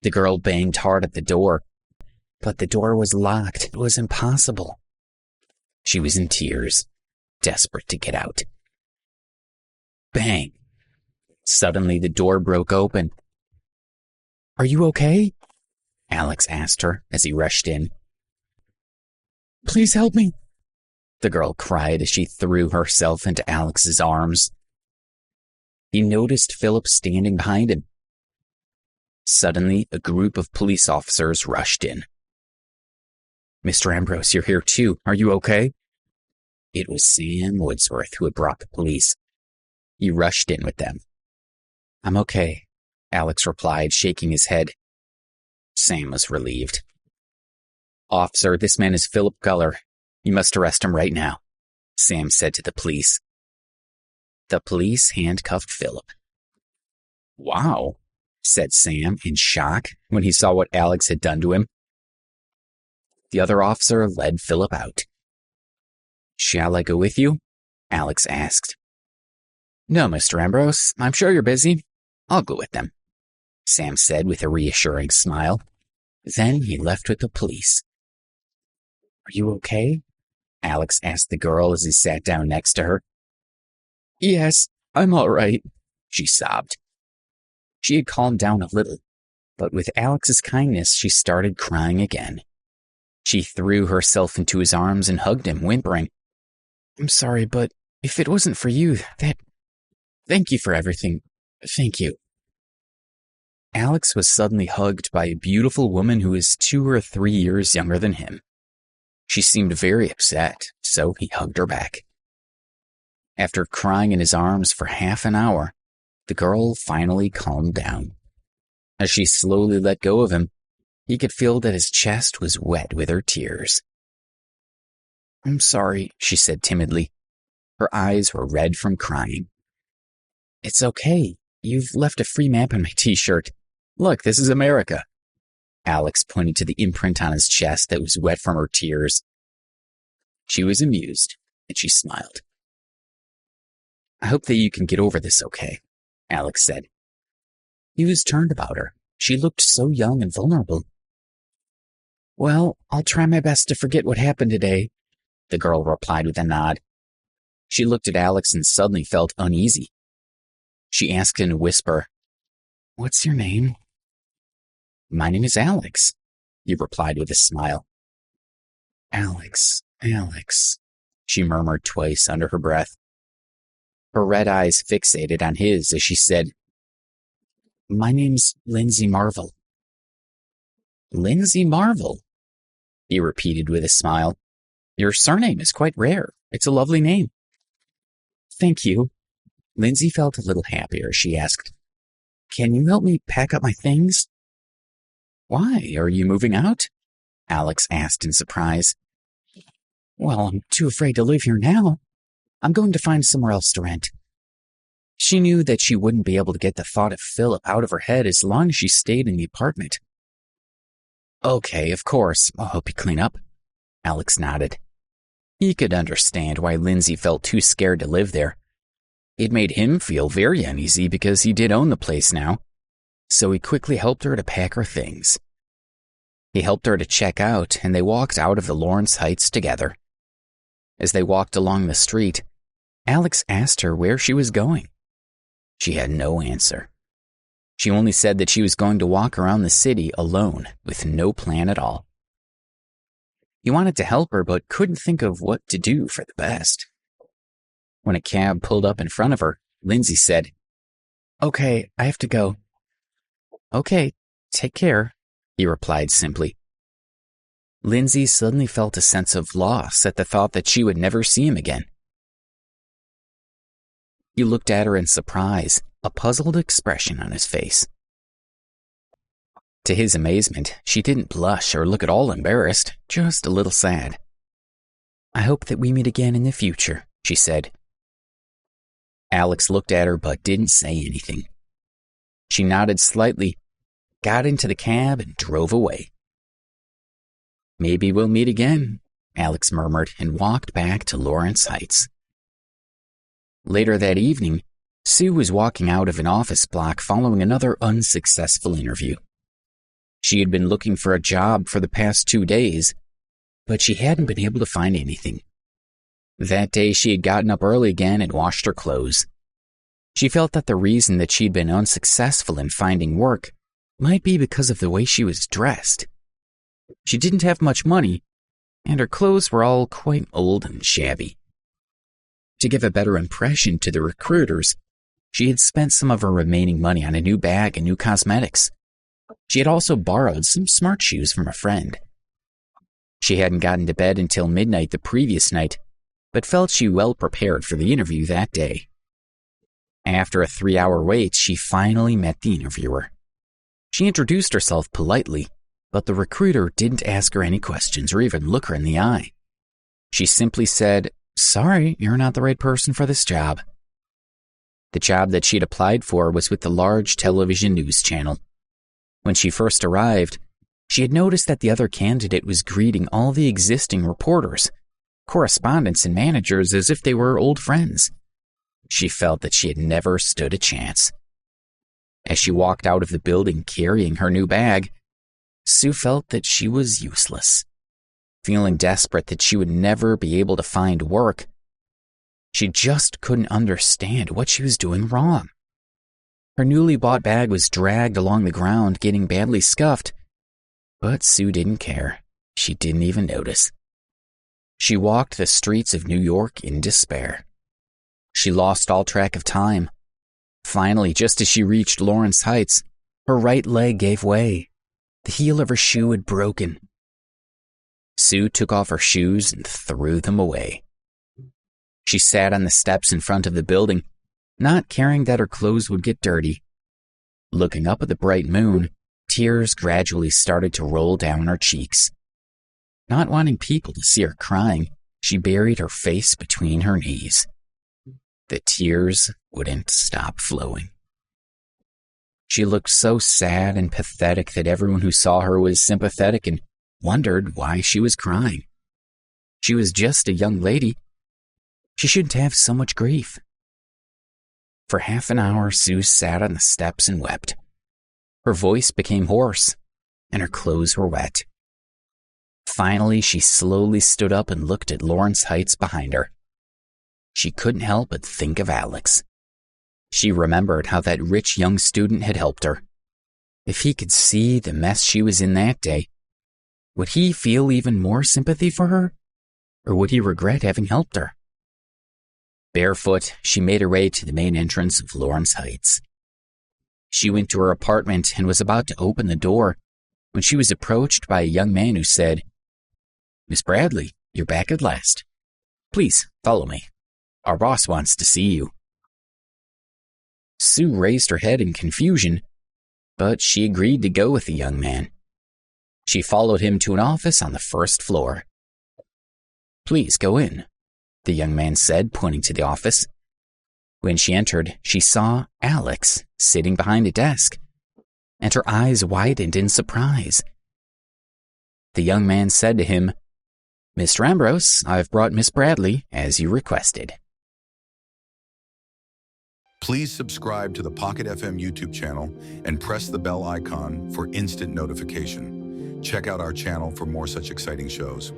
The girl banged hard at the door, but the door was locked. It was impossible. She was in tears, desperate to get out. Bang! Suddenly the door broke open. "Are you okay?" Alex asked her as he rushed in. "Please help me," the girl cried as she threw herself into Alex's arms. He noticed Philip standing behind him. Suddenly, a group of police officers rushed in. "Mr. Ambrose, you're here too. Are you okay?" It was Sam Woodsworth who had brought the police. He rushed in with them. "I'm okay," Alex replied, shaking his head. Sam was relieved. "Officer, this man is Philip Guller. You must arrest him right now," Sam said to the police. The police handcuffed Philip. "Wow," said Sam in shock when he saw what Alex had done to him. The other officer led Philip out. "Shall I go with you?" Alex asked. "No, Mr. Ambrose. I'm sure you're busy. I'll go with them," Sam said with a reassuring smile. Then he left with the police. "Are you okay?" Alex asked the girl as he sat down next to her. "Yes, I'm all right," she sobbed. She had calmed down a little, but with Alex's kindness, she started crying again. She threw herself into his arms and hugged him, whimpering, "I'm sorry, but if it wasn't for you, thank you for everything. Thank you." Alex was suddenly hugged by a beautiful woman who was 2 or 3 years younger than him. She seemed very upset, so he hugged her back. After crying in his arms for half an hour, the girl finally calmed down. As she slowly let go of him, he could feel that his chest was wet with her tears. "I'm sorry," she said timidly. Her eyes were red from crying. "It's okay. You've left a free map on my t-shirt. Look, this is America." Alex pointed to the imprint on his chest that was wet from her tears. She was amused, and she smiled. "I hope that you can get over this okay," Alex said. He was turned about her. She looked so young and vulnerable. "Well, I'll try my best to forget what happened today," the girl replied with a nod. She looked at Alex and suddenly felt uneasy. She asked in a whisper, "What's your name?" "My name is Alex," he replied with a smile. "Alex, Alex," she murmured twice under her breath. Her red eyes fixated on his as she said, "My name's Lindsey Marvel." "Lindsey Marvel," he repeated with a smile. "Your surname is quite rare. It's a lovely name." "Thank you." Lindsey felt a little happier. She asked, "Can you help me pack up my things?" "Why, are you moving out?" Alex asked in surprise. "Well, I'm too afraid to live here now. I'm going to find somewhere else to rent." She knew that she wouldn't be able to get the thought of Philip out of her head as long as she stayed in the apartment. "Okay, of course. I'll help you clean up." Alex nodded. He could understand why Lindsey felt too scared to live there. It made him feel very uneasy because he did own the place now, so he quickly helped her to pack her things. He helped her to check out, and they walked out of the Lawrence Heights together. As they walked along the street, Alex asked her where she was going. She had no answer. She only said that she was going to walk around the city alone, with no plan at all. He wanted to help her, but couldn't think of what to do for the best. When a cab pulled up in front of her, Lindsey said, "Okay, I have to go." "Okay, take care," he replied simply. Lindsey suddenly felt a sense of loss at the thought that she would never see him again. He looked at her in surprise, a puzzled expression on his face. To his amazement, she didn't blush or look at all embarrassed, just a little sad. "I hope that we meet again in the future," she said. Alex looked at her but didn't say anything. She nodded slightly, got into the cab, and drove away. "Maybe we'll meet again," Alex murmured and walked back to Lawrence Heights. Later that evening, Sue was walking out of an office block following another unsuccessful interview. She had been looking for a job for the past 2 days, but she hadn't been able to find anything. That day, she had gotten up early again and washed her clothes. She felt that the reason that she'd been unsuccessful in finding work might be because of the way she was dressed. She didn't have much money, and her clothes were all quite old and shabby. To give a better impression to the recruiters, she had spent some of her remaining money on a new bag and new cosmetics. She had also borrowed some smart shoes from a friend. She hadn't gotten to bed until midnight the previous night, but felt she well prepared for the interview that day. After a 3-hour wait, she finally met the interviewer. She introduced herself politely, but the recruiter didn't ask her any questions or even look her in the eye. She simply said, "Sorry, you're not the right person for this job." The job that she'd applied for was with the large television news channel. When she first arrived, she had noticed that the other candidate was greeting all the existing reporters, correspondents, and managers as if they were old friends. She felt that she had never stood a chance. As she walked out of the building carrying her new bag, Sue felt that she was useless. Feeling desperate that she would never be able to find work, she just couldn't understand what she was doing wrong. Her newly bought bag was dragged along the ground, getting badly scuffed, but Sue didn't care. She didn't even notice. She walked the streets of New York in despair. She lost all track of time. Finally, just as she reached Lawrence Heights, her right leg gave way. The heel of her shoe had broken. Sue took off her shoes and threw them away. She sat on the steps in front of the building, not caring that her clothes would get dirty. Looking up at the bright moon, tears gradually started to roll down her cheeks. Not wanting people to see her crying, she buried her face between her knees. The tears wouldn't stop flowing. She looked so sad and pathetic that everyone who saw her was sympathetic and wondered why she was crying. She was just a young lady. She shouldn't have so much grief. For half an hour, Sue sat on the steps and wept. Her voice became hoarse, and her clothes were wet. Finally, she slowly stood up and looked at Lawrence Heights behind her. She couldn't help but think of Alex. She remembered how that rich young student had helped her. If he could see the mess she was in that day, would he feel even more sympathy for her? Or would he regret having helped her? Barefoot, she made her way to the main entrance of Lawrence Heights. She went to her apartment and was about to open the door when she was approached by a young man who said, "Miss Bradley, you're back at last. Please, follow me. Our boss wants to see you." Sue raised her head in confusion, but she agreed to go with the young man. She followed him to an office on the first floor. "Please go in," the young man said, pointing to the office. When she entered, she saw Alex sitting behind a desk, and her eyes widened in surprise. The young man said to him, "Mr. Ambrose, I've brought Miss Bradley as you requested." Please subscribe to the Pocket FM YouTube channel and press the bell icon for instant notification. Check out our channel for more such exciting shows.